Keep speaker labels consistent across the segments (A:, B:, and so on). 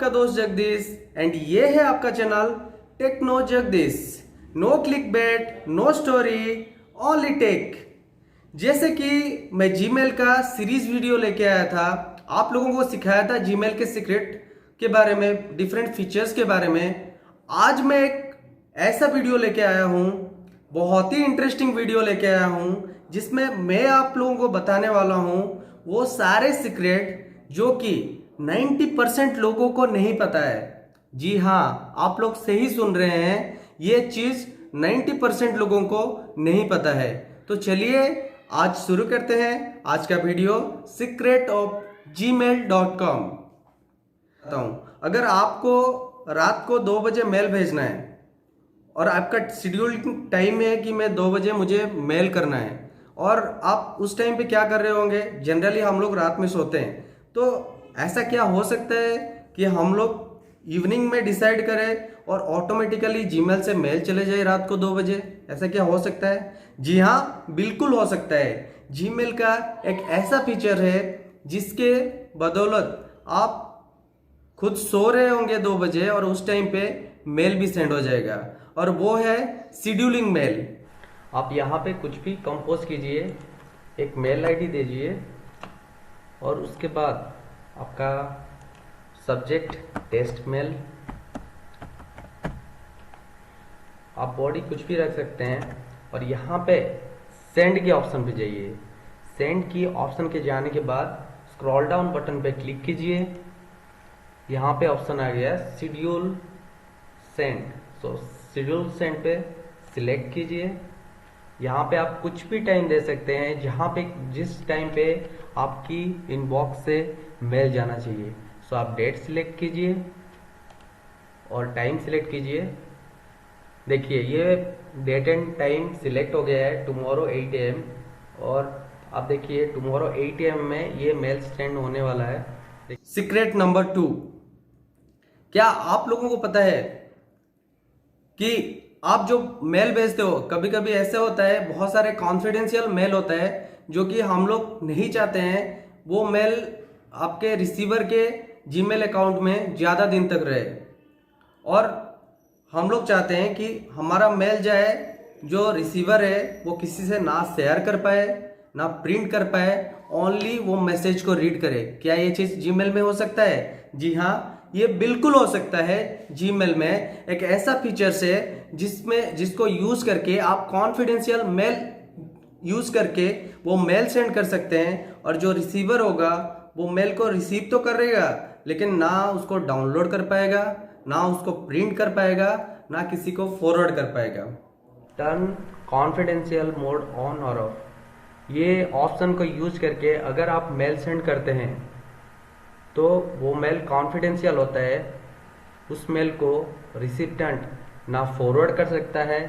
A: आपका दोस्त जगदीश एंड ये है आपका channel techno Jagdish. No click bait, no story, only tech. जैसे कि मैं जीमेल का सीरीज वीडियो लेके आया था, आप लोगों को सिखाया था जीमेल के सीक्रेट के बारे में, डिफरेंट फीचर्स के बारे में। आज मैं एक ऐसा वीडियो लेके आया हूँ, बहुत ही इंटरेस्टिंग वीडियो लेके आया हूँ, जिसमें मैं आप लोगों को बताने वाला हूँ वो सारे सीक्रेट जो कि 90% लोगों को नहीं पता है। जी हाँ, आप लोग सही सुन रहे हैं, ये चीज 90% लोगों को नहीं पता है। तो चलिए आज शुरू करते हैं आज का वीडियो सीक्रेट ऑफ gmail.com। बताता हूँ, अगर आपको रात को 2 बजे मेल भेजना है और आपका शेड्यूल टाइम है कि मैं 2 बजे मुझे मेल करना है, और आप उस टाइम पे क्या कर रहे होंगे, जनरली हम लोग रात में सोते हैं। तो ऐसा क्या हो सकता है कि हम लोग इवनिंग में डिसाइड करें और ऑटोमेटिकली जीमेल से मेल चले जाए रात को 2 बजे? ऐसा क्या हो सकता है? जी हाँ, बिल्कुल हो सकता है। जीमेल का एक ऐसा फीचर है जिसके बदौलत आप खुद सो रहे होंगे 2 बजे और उस टाइम पे मेल भी सेंड हो जाएगा, और वो है शेड्यूलिंग मेल। आप यहाँ पे कुछ भी कंपोज कीजिए, एक मेल आईडी दीजिए, और उसके बाद आपका सब्जेक्ट टेस्ट मेल, आप बॉडी कुछ भी रख सकते हैं, और यहाँ पे सेंड के ऑप्शन पे जाइए। सेंड की ऑप्शन के जाने के बाद स्क्रॉल डाउन बटन पे क्लिक कीजिए। यहाँ पे ऑप्शन आ गया शेड्यूल सेंड। सो शेड्यूल सेंड पे सिलेक्ट कीजिए। यहाँ पे आप कुछ भी टाइम दे सकते हैं, जहाँ पे जिस टाइम पे आपकी इनबॉक्स से मेल जाना चाहिए। सो आप डेट सिलेक्ट कीजिए और टाइम सिलेक्ट कीजिए। देखिए ये डेट एंड टाइम सिलेक्ट हो गया है, टुमारो 8 AM, और आप देखिए टुमारो 8 AM में ये मेल सेंड होने वाला है। सीक्रेट नंबर 2, क्या आप लोगों को पता है कि आप जो मेल भेजते हो, कभी कभी ऐसे होता है, बहुत सारे कॉन्फिडेंशियल मेल होता है जो कि हम लोग नहीं चाहते हैं वो मेल आपके रिसीवर के जीमेल अकाउंट में ज़्यादा दिन तक रहे। और हम लोग चाहते हैं कि हमारा मेल जाए, जो रिसीवर है वो किसी से ना शेयर कर पाए, ना प्रिंट कर पाए, ओनली वो मैसेज को रीड करे। क्या ये चीज़ जीमेल में हो सकता है? जी हाँ, ये बिल्कुल हो सकता है। जीमेल में एक ऐसा फीचर्स है जिसको यूज करके आप कॉन्फिडेंशियल मेल यूज करके वो मेल सेंड कर सकते हैं, और जो रिसीवर होगा वो मेल को रिसीव तो करेगा, लेकिन ना उसको डाउनलोड कर पाएगा, ना उसको प्रिंट कर पाएगा, ना किसी को फॉरवर्ड कर पाएगा। टर्न कॉन्फिडेंशियल मोड ऑन और ऑफ, ये ऑप्शन को यूज करके अगर आप मेल सेंड करते हैं तो वो मेल कॉन्फिडेंशियल होता है। उस मेल को रिसिप्टेंट ना फॉरवर्ड कर सकता है,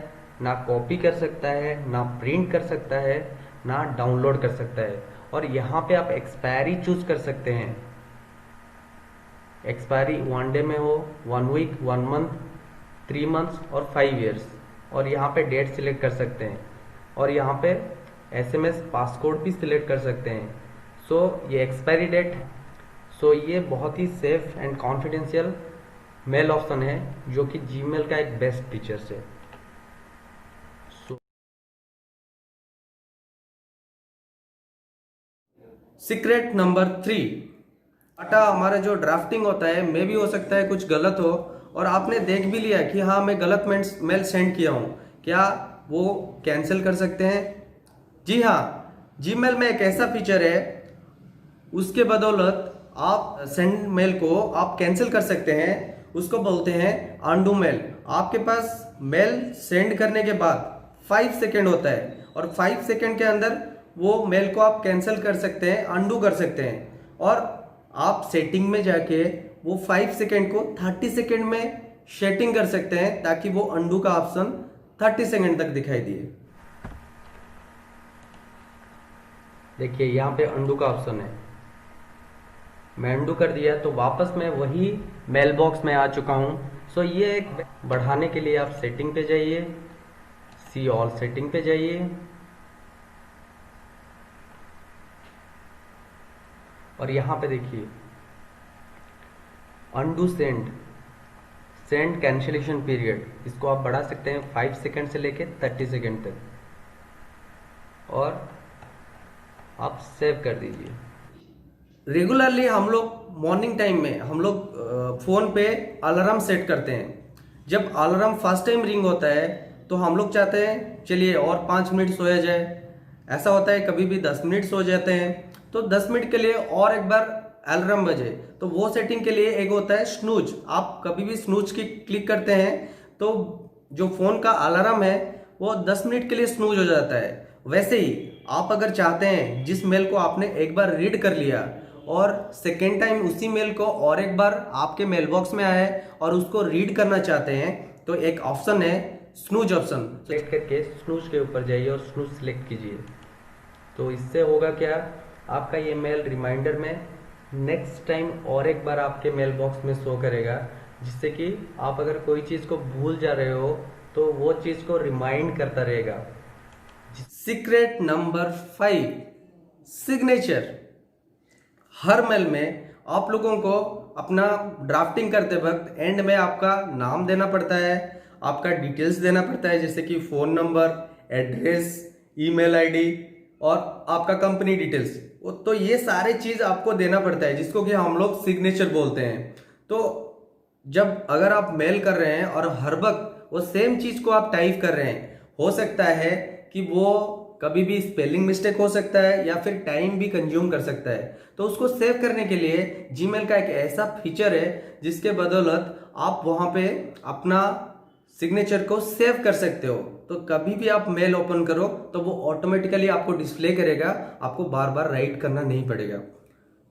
A: ना कॉपी कर सकता है, ना प्रिंट कर सकता है, ना डाउनलोड कर सकता है। और यहाँ पे आप एक्सपायरी चूज कर सकते हैं। एक्सपायरी 1 डे में हो, 1 वीक, 1 मंथ, 3 मंथ्स और 5 ईयर्स। और यहाँ पे डेट सिलेक्ट कर सकते हैं, और यहाँ पे SMS पासकोड भी सिलेक्ट कर सकते हैं। सो ये एक्सपायरी डेट है। सो ये बहुत ही safe and confidential mail option है, जो कि जीमेल का एक बेस्ट फीचर्स है। सीक्रेट नंबर 3, डाटा हमारा जो ड्राफ्टिंग होता है, मे भी हो सकता है कुछ गलत हो, और आपने देख भी लिया कि हाँ मैं गलत मेल सेंड किया हूँ, क्या वो कैंसिल कर सकते हैं? जी हाँ, जीमेल में एक ऐसा फीचर है, उसके बदौलत आप सेंड मेल को आप कैंसिल कर सकते हैं। उसको बोलते हैं अनडू मेल। आपके पास मेल सेंड करने के बाद 5 सेकेंड होता है, और 5 सेकेंड के अंदर वो मेल को आप कैंसिल कर सकते हैं, अनडू कर सकते हैं। और आप सेटिंग में जाके वो 5 सेकेंड को 30 सेकेंड में सेटिंग कर सकते हैं, ताकि वो अनडू का ऑप्शन 30 सेकेंड तक दिखाई दिए। देखिए यहाँ पे अनडू का ऑप्शन है, मैं अनडू कर दिया तो वापस मैं वही मेल बॉक्स में आ चुका हूँ। सो ये एक बढ़ाने के लिए आप सेटिंग पे जाइए, सी ऑल सेटिंग पे जाइए, और यहाँ पे देखिए undo send, send cancellation period, इसको आप बढ़ा सकते हैं 5 सेकेंड से लेके 30 सेकेंड तक और आप सेव कर दीजिए। रेगुलरली हम लोग मॉर्निंग टाइम में हम लोग फ़ोन पे अलार्म सेट करते हैं। जब अलार्म फर्स्ट टाइम रिंग होता है तो हम लोग चाहते हैं चलिए और 5 मिनट सोया जाए। ऐसा होता है कभी भी 10 मिनट सो जाते हैं, तो 10 मिनट के लिए और एक बार अलार्म बजे, तो वो सेटिंग के लिए एक होता है स्नूज। आप कभी भी स्नूज की क्लिक करते हैं तो जो फ़ोन का अलार्म है वो 10 मिनट के लिए स्नूज हो जाता है। वैसे ही आप अगर चाहते हैं जिस मेल को आपने एक बार रीड कर लिया और सेकेंड टाइम उसी मेल को और एक बार आपके मेल बॉक्स में आया है और उसको रीड करना चाहते हैं, तो एक ऑप्शन है स्नूज ऑप्शन। सेलेक्ट करके स्नूज के ऊपर जाइए और स्नूज सेलेक्ट कीजिए। तो इससे होगा क्या, आपका ये मेल रिमाइंडर में नेक्स्ट टाइम और एक बार आपके मेल बॉक्स में शो करेगा, जिससे कि आप अगर कोई चीज़ को भूल जा रहे हो तो वो चीज़ को रिमाइंड करता रहेगा। Secret number 5, signature. हर मेल में आप लोगों को अपना ड्राफ्टिंग करते वक्त एंड में आपका नाम देना पड़ता है, आपका डिटेल्स देना पड़ता है जैसे कि phone number, address, email ID और आपका कंपनी डिटेल्स। तो ये सारे चीज़ आपको देना पड़ता है जिसको कि हम लोग सिग्नेचर बोलते हैं। तो जब अगर आप मेल कर रहे हैं और हर वक्त वो सेम चीज़ को आप टाइप कर रहे हैं, हो सकता है कि वो कभी भी स्पेलिंग मिस्टेक हो सकता है या फिर टाइम भी कंज्यूम कर सकता है। तो उसको सेव करने के लिए जीमेल का एक ऐसा फीचर है जिसके बदौलत आप वहाँ पे अपना सिग्नेचर को सेव कर सकते हो। तो कभी भी आप मेल ओपन करो तो वो ऑटोमेटिकली आपको डिस्प्ले करेगा, आपको बार बार राइट करना नहीं पड़ेगा।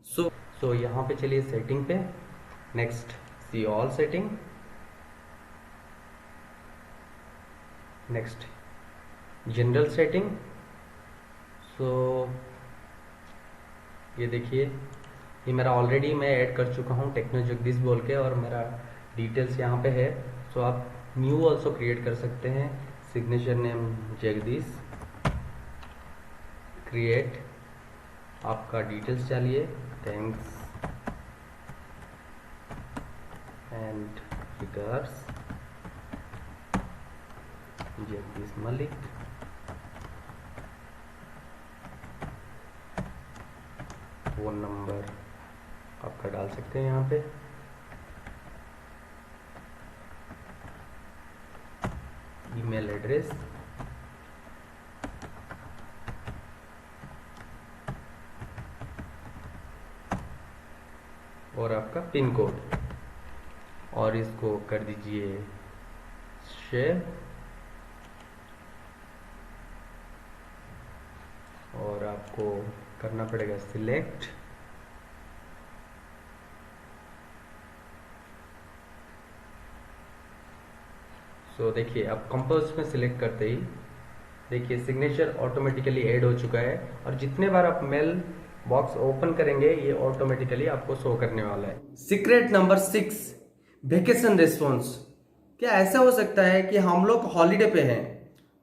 A: सो यहाँ पे चलिए सेटिंग पे, next see all setting, next general setting. So ये देखिए, ये मेरा ऑलरेडी मैं ऐड कर चुका हूँ टेक्नो जगदीश बोल के और मेरा डिटेल्स यहाँ पे है। सो आप न्यू ऑल्सो क्रिएट कर सकते हैं, सिग्नेचर नेम जगदीश, क्रिएट, आपका डिटेल्स डालिए, thanks and regards Jagdish Malik, phone number आपका डाल सकते हैं यहाँ पे, ईमेल एड्रेस, और आपका पिन कोड, और इसको कर दीजिए शेयर। और आपको करना पड़ेगा सिलेक्ट। सो देखिए, अब कंपोज में सिलेक्ट करते ही देखिए सिग्नेचर ऑटोमेटिकली ऐड हो चुका है और जितने बार आप मेल बॉक्स ओपन करेंगे ये ऑटोमेटिकली आपको शो करने वाला है। Secret number 6, vacation response. क्या ऐसा हो सकता है कि हम लोग हॉलीडे पे हैं,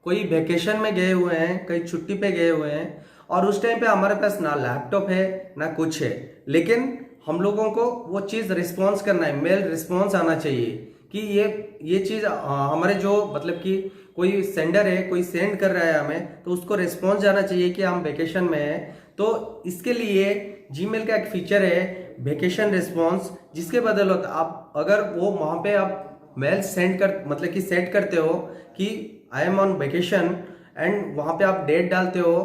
A: कोई वेकेशन में गए हुए हैं, कहीं छुट्टी पे गए हुए हैं और उस टाइम पे हमारे पास ना लैपटॉप है ना कुछ है, लेकिन हम लोगों को वो चीज़ रिस्पॉन्स करना है, मेल रिस्पॉन्स आना चाहिए कि ये चीज़ हमारे जो मतलब कि कोई सेंडर है, कोई सेंड कर रहा है हमें, तो उसको रिस्पॉन्स जाना चाहिए कि हम वेकेशन में हैं। तो इसके लिए जीमेल का एक फीचर है वेकेशन रिस्पॉन्स, जिसके बदौलत आप अगर वो वहाँ पे आप मेल सेंड कर मतलब कि सेट करते हो कि I am on vacation and वहाँ पे आप डेट डालते हो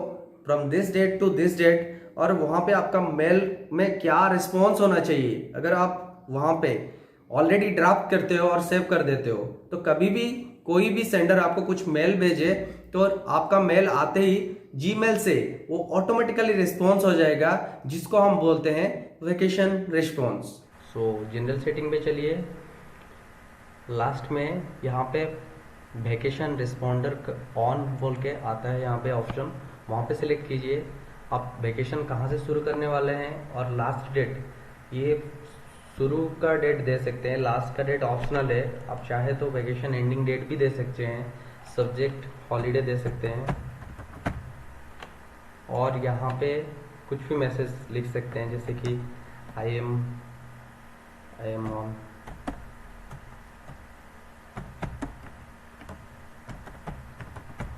A: from this date to this date, और वहाँ पे आपका मेल में क्या रिस्पॉन्स होना चाहिए, अगर आप वहाँ पे ऑलरेडी ड्राफ्ट करते हो और सेव कर देते हो, तो कभी भी कोई भी सेंडर आपको कुछ मेल भेजे तो आपका मेल आते ही जीमेल से वो ऑटोमेटिकली रिस्पॉन्स हो जाएगा, जिसको हम बोलते हैं वेकेशन रिस्पॉन्स। सो जनरल सेटिंग पे चलिए, लास्ट में यहाँ पे वेकेशन रिस्पॉन्डर ऑन बोल के आता है यहाँ पे ऑप्शन, वहाँ पे सिलेक्ट कीजिए। आप वेकेशन कहाँ से शुरू करने वाले हैं और लास्ट डेट, ये शुरू का डेट दे सकते हैं, लास्ट का डेट ऑप्शनल है, आप चाहे तो वेकेशन एंडिंग डेट भी दे सकते हैं, सब्जेक्ट हॉलीडे दे सकते हैं और यहाँ पे कुछ भी मैसेज लिख सकते हैं जैसे कि I M I am on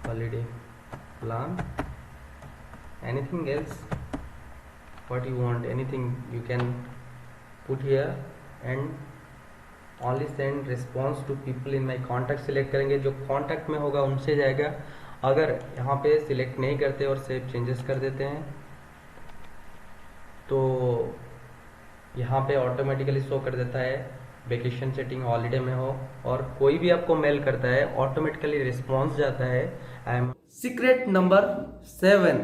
A: holiday plan. Anything else what you want, anything you can put here and only send response to people in my contact select करेंगे, जो contact में होगा उनसे जाएगा। अगर यहाँ पे सिलेक्ट नहीं करते और सेव चेंजेस कर देते हैं तो यहाँ पे ऑटोमेटिकली शो कर देता है वेकेशन सेटिंग हॉलीडे में हो, और कोई भी आपको मेल करता है ऑटोमेटिकली रिस्पॉन्स जाता है आई एम। Secret number 7।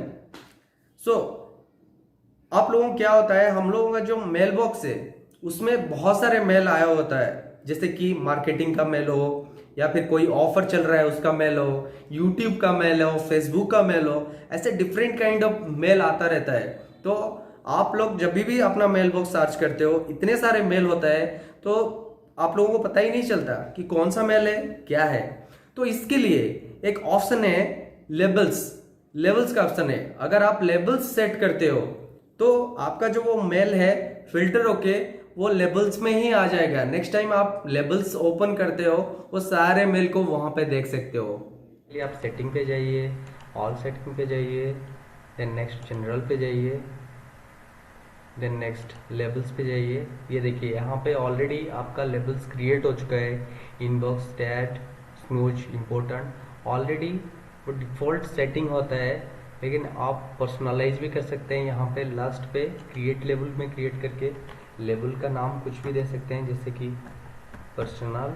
A: सो आप लोगों को क्या होता है, हम लोगों का जो मेल बॉक्स है उसमें बहुत सारे मेल आया होता है, जैसे कि मार्केटिंग का मेल हो या फिर कोई ऑफर चल रहा है उसका मेल हो, यूट्यूब का मेल हो, फेसबुक का मेल हो, ऐसे डिफरेंट काइंड ऑफ मेल आता रहता है। तो आप लोग जब भी अपना मेल बॉक्स सर्च करते हो इतने सारे मेल होता है तो आप लोगों को पता ही नहीं चलता कि कौन सा मेल है क्या है। तो इसके लिए एक ऑप्शन है लेबल्स का ऑप्शन है। अगर आप लेबल्स सेट करते हो तो आपका जो वो मेल है फिल्टर होके वो लेबल्स में ही आ जाएगा। नेक्स्ट टाइम आप लेबल्स ओपन करते हो वो सारे मेल को वहां पे देख सकते हो। आप सेटिंग पे जाइए, ऑल सेटिंग पे जाइए, देन नेक्स्ट जनरल पे जाइए, देन नेक्स्ट लेबल्स पे जाइए। ये देखिए यहाँ पे ऑलरेडी आपका लेबल्स क्रिएट हो चुका है, inbox, starred, snooze, important. Already वो डिफ़ॉल्ट सेटिंग होता है, लेकिन आप पर्सनलाइज भी कर सकते हैं। यहाँ पे लास्ट पे क्रिएट लेबल में क्रिएट करके लेबल का नाम कुछ भी दे सकते हैं, जैसे कि पर्सनल,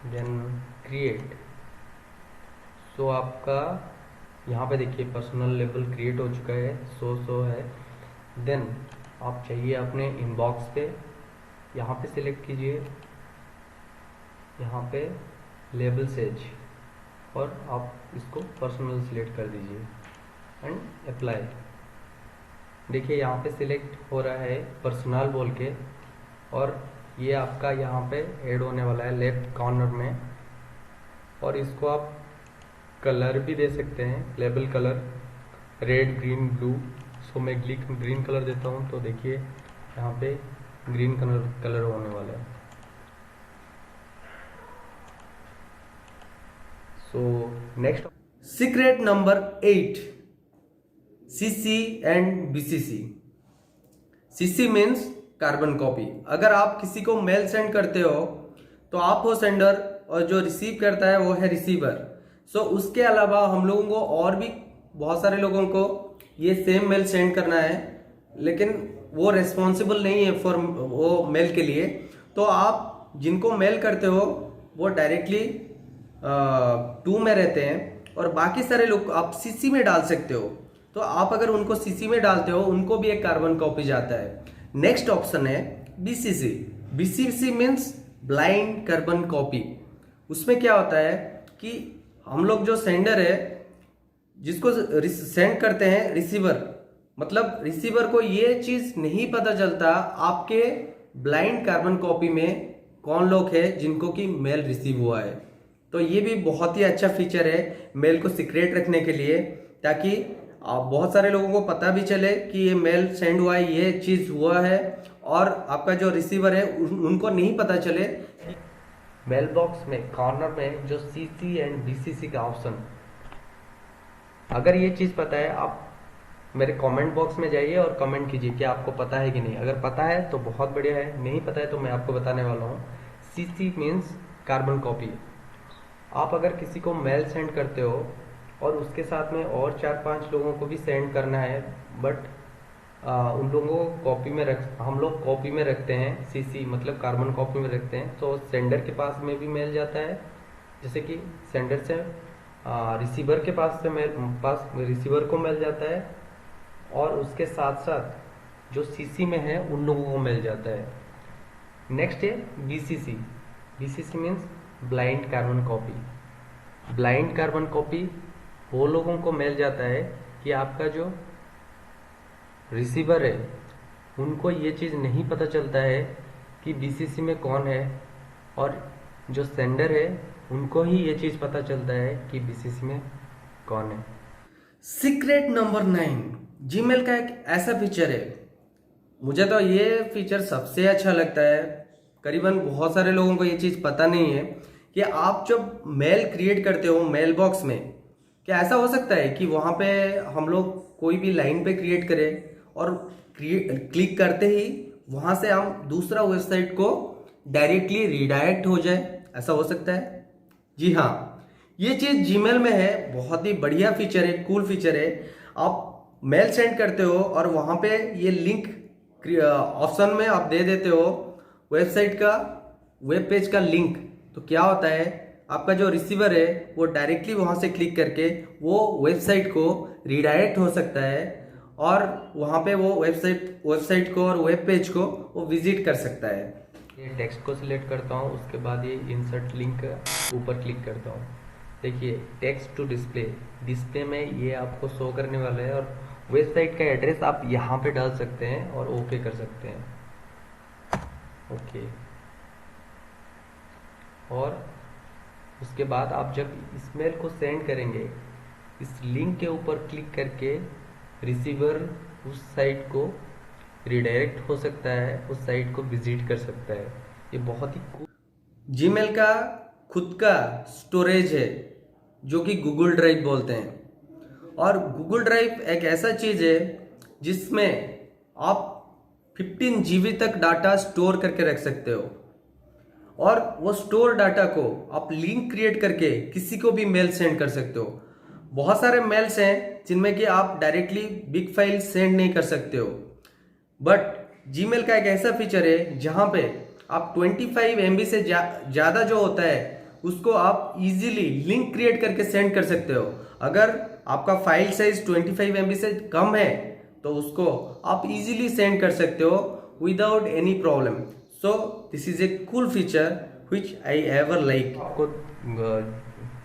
A: देन क्रिएट। सो आपका यहाँ पे देखिए पर्सनल लेबल क्रिएट हो चुका है, सो है। देन आप चाहिए अपने इनबॉक्स पे, यहाँ पे सिलेक्ट कीजिए, यहाँ पे लेबल सेज, और आप इसको पर्सनल सिलेक्ट कर दीजिए एंड अप्लाई। देखिए यहाँ पे सिलेक्ट हो रहा है पर्सनल बोल के, और ये आपका यहाँ पे ऐड होने वाला है लेफ्ट कॉर्नर में। और इसको आप कलर भी दे सकते हैं, label colour red, green, blue. So मैं ग्रीन कलर देता हूँ, तो देखिए यहाँ पे ग्रीन कलर होने वाला है। So next secret number 8, CC and BCC. CC means carbon copy. अगर आप किसी को मेल सेंड करते हो तो आप हो सेंडर और जो रिसीव करता है वो है रिसीवर। सो उसके अलावा हम लोगों को और भी बहुत सारे लोगों को ये सेम मेल सेंड करना है, लेकिन वो रिस्पॉन्सिबल नहीं है फॉर वो मेल के लिए। तो आप जिनको मेल करते हो वो डायरेक्टली टू में रहते हैं, और बाकी सारे लोग आप सीसी में डाल सकते हो। तो आप अगर उनको सीसी में डालते हो उनको भी एक कार्बन कॉपी जाता है। नेक्स्ट ऑप्शन है BCC. BCC means blind carbon copy. उसमें क्या होता है कि हम लोग जो सेंडर है जिसको सेंड करते हैं रिसीवर, मतलब रिसीवर को ये चीज नहीं पता चलता आपके ब्लाइंड कार्बन कॉपी में कौन लोग हैं जिनको कि मेल रिसीव हुआ है। तो ये भी बहुत ही अच्छा फीचर है मेल को सीक्रेट रखने के लिए, ताकि बहुत सारे लोगों को पता भी चले कि ये मेल सेंड हुआ है, ये चीज हुआ है, और आपका जो रिसीवर है उनको नहीं पता चले। मेल बॉक्स में कॉर्नर में जो सीसी एंड बीसीसी का ऑप्शन, अगर ये चीज पता है आप मेरे कमेंट बॉक्स में जाइए और कमेंट कीजिए कि आपको पता है कि नहीं। अगर पता है तो बहुत बढ़िया है, नहीं पता है तो मैं आपको बताने वाला हूँ। CC means carbon copy. आप अगर किसी को मेल सेंड करते हो और उसके साथ में और 4-5 लोगों को भी सेंड करना है, बट उन लोगों को कॉपी में हम लोग कॉपी में रखते हैं, सीसी मतलब कार्बन कॉपी में रखते हैं, तो सेंडर के पास में भी मेल जाता है, जैसे कि सेंडर से रिसीवर के पास से रिसीवर को मेल जाता है, और उसके साथ साथ जो सीसी में है उन लोगों को मिल जाता है। नेक्स्ट है BCC. BCC means blind carbon copy. Blind carbon copy वो लोगों को मिल जाता है कि आपका जो रिसीवर है उनको ये चीज़ नहीं पता चलता है कि बीसीसी में कौन है, और जो सेंडर है उनको ही ये चीज़ पता चलता है कि बीसीसी में कौन है। सीक्रेट नंबर 9, जीमेल का एक ऐसा फीचर है मुझे तो ये फीचर सबसे अच्छा लगता है। करीबन बहुत सारे लोगों को ये चीज़ पता नहीं है कि आप जब मेल क्रिएट करते हो मेल बॉक्स में, क्या ऐसा हो सकता है कि वहाँ पे हम लोग कोई भी लाइन पे क्रिएट करें और क्लिक करते ही वहाँ से हम दूसरा वेबसाइट को डायरेक्टली रिडायरेक्ट हो जाए, ऐसा हो सकता है? जी हाँ, ये चीज़ जीमेल में है। बहुत ही बढ़िया फीचर है, कूल फीचर है। आप मेल सेंड करते हो और वहाँ पे ये लिंक ऑप्शन में आप दे देते हो वेबसाइट का, वेब पेज का लिंक। तो क्या होता है, आपका जो रिसीवर है वो डायरेक्टली वहाँ से क्लिक करके वो वेबसाइट को रिडायरेक्ट हो सकता है और वहाँ पे वो वेबसाइट को और वेब पेज को वो विजिट कर सकता है। ये टेक्स्ट को सिलेक्ट करता हूँ, उसके बाद ये इंसर्ट लिंक ऊपर क्लिक करता हूँ। देखिए टेक्स्ट टू डिस्प्ले, डिस्प्ले में ये आपको शो करने वाला है और वेबसाइट का एड्रेस आप यहाँ पे डाल सकते हैं और ओके कर सकते हैं। ओके, और उसके बाद आप जब इस मेल को सेंड करेंगे, इस लिंक के ऊपर क्लिक करके रिसीवर उस साइट को रिडायरेक्ट हो सकता है, उस साइट को विजिट कर सकता है। ये बहुत ही जीमेल का खुद का स्टोरेज है जो कि गूगल ड्राइव बोलते हैं। और गूगल ड्राइव एक ऐसा चीज है जिसमें आप 15 जीबी तक डाटा स्टोर करके रख सकते हो और वो स्टोर डाटा को आप लिंक क्रिएट करके किसी को भी मेल सेंड कर सकते हो। बहुत सारे मेल्स हैं जिनमें कि आप डायरेक्टली बिग फाइल सेंड नहीं कर सकते हो, बट जीमेल का एक ऐसा फीचर है जहां पे आप 25 MB से ज़्यादा जो होता है उसको आप इजीली लिंक क्रिएट करके सेंड कर सकते हो। अगर आपका फाइल साइज 25 MB से कम है तो उसको आप इजीली सेंड कर सकते हो without any problem. So this is a cool feature which I ever like. आपको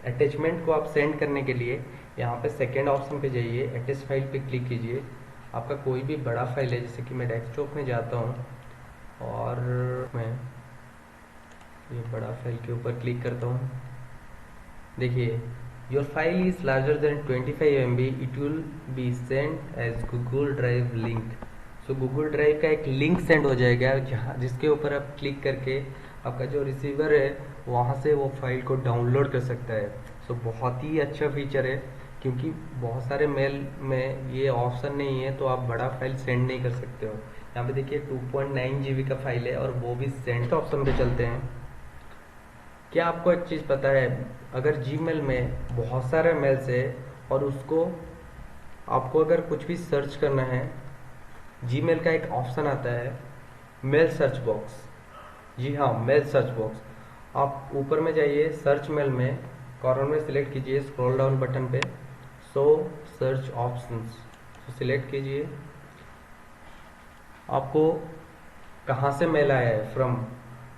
A: अटैचमेंट को आप सेंड करने के लिए यहाँ पे सेकेंड ऑप्शन पे जाइए, अटैच फाइल पे क्लिक कीजिए। आपका कोई भी बड़ा फाइल है, जैसे कि मैं डेस्कटॉप में जाता हूँ और मैं ये बड़ा फाइल के ऊपर क्लिक करता हूँ। देखिए your file is larger than 25 MB, it will be send as Google drive link. So Google drive का एक लिंक सेंड हो जाएगा जहाँ जिसके ऊपर आप क्लिक करके आपका जो रिसीवर है वहाँ से वो फाइल को डाउनलोड कर सकता है। सो बहुत ही अच्छा फीचर है क्योंकि बहुत सारे मेल में ये ऑप्शन नहीं है, तो आप बड़ा फाइल सेंड नहीं कर सकते हो। यहाँ पे देखिए 2.9 GB का फाइल है और वो भी सेंड ऑप्शन पे चलते हैं। क्या आपको एक चीज़ पता है, अगर जीमेल में बहुत सारे मेल्स है और उसको आपको अगर कुछ भी सर्च करना है, जीमेल का एक ऑप्शन आता है मेल सर्च बॉक्स। जी हाँ, मेल सर्च बॉक्स। आप ऊपर में जाइए, सर्च मेल में कॉर्नर में सिलेक्ट कीजिए, स्क्रॉल डाउन बटन पे शो सर्च ऑप्शंस सिलेक्ट कीजिए। आपको कहाँ से मेल आया है, फ्रॉम,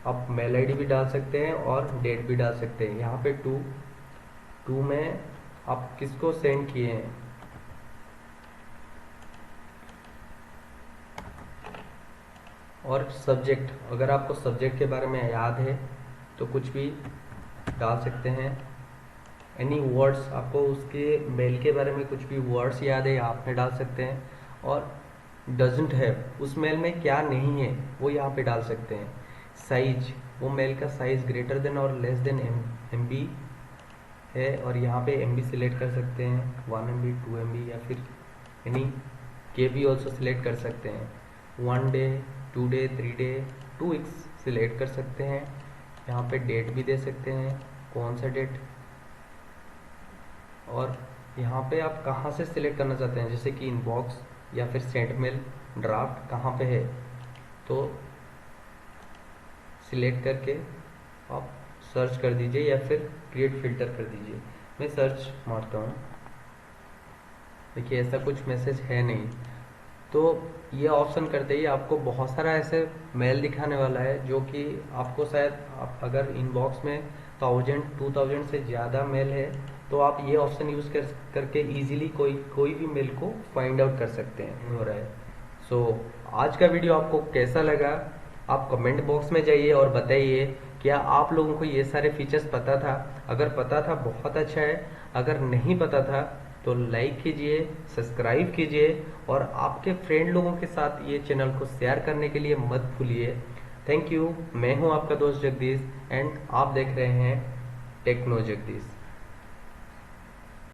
A: आप मेल आईडी भी डाल सकते हैं और डेट भी डाल सकते हैं। यहाँ पे टू में आप किसको सेंड किए हैं, और सब्जेक्ट, अगर आपको सब्जेक्ट के बारे में याद है तो कुछ भी डाल सकते हैं। एनी वर्ड्स, आपको उसके मेल के बारे में कुछ भी वर्ड्स याद है आप में डाल सकते हैं। और डजंट हैव, उस मेल में क्या नहीं है वो यहाँ पे डाल सकते हैं। साइज, वो मेल का साइज ग्रेटर देन और लेस देन MB है और यहाँ पे MB सिलेक्ट कर सकते हैं, 1 MB 2 MB या फिर एनी KB ऑल्सो सिलेक्ट कर सकते हैं। 1 day 2 day 3 day 2 weeks select कर सकते हैं। यहाँ पे डेट भी दे सकते हैं, कौन सा डेट, और यहाँ पे आप कहाँ से सिलेक्ट करना चाहते हैं, जैसे कि इनबॉक्स या फिर सेंट मेल, ड्राफ्ट कहाँ पे है, तो सिलेक्ट करके आप सर्च कर दीजिए या फिर क्रिएट फिल्टर कर दीजिए। मैं सर्च मारता हूँ, देखिए ऐसा कुछ मैसेज है नहीं। तो ये ऑप्शन करते ही आपको बहुत सारा ऐसे मेल दिखाने वाला है जो कि आपको शायद, आप अगर इनबॉक्स में 1000-2000 से ज़्यादा मेल है तो आप ये ऑप्शन यूज़ करके इजीली कोई भी मेल को फाइंड आउट कर सकते हैं हो रहा है। सो आज का वीडियो आपको कैसा लगा, आप कमेंट बॉक्स में जाइए और बताइए क्या आप लोगों को ये सारे फीचर्स पता था। अगर पता था बहुत अच्छा है, अगर नहीं पता था तो लाइक कीजिए, सब्सक्राइब कीजिए और आपके फ्रेंड लोगों के साथ ये चैनल को शेयर करने के लिए मत भूलिए। Thank you. मैं हूं आपका दोस्त जगदीश एंड आप देख रहे हैं टेक्नो जगदीश।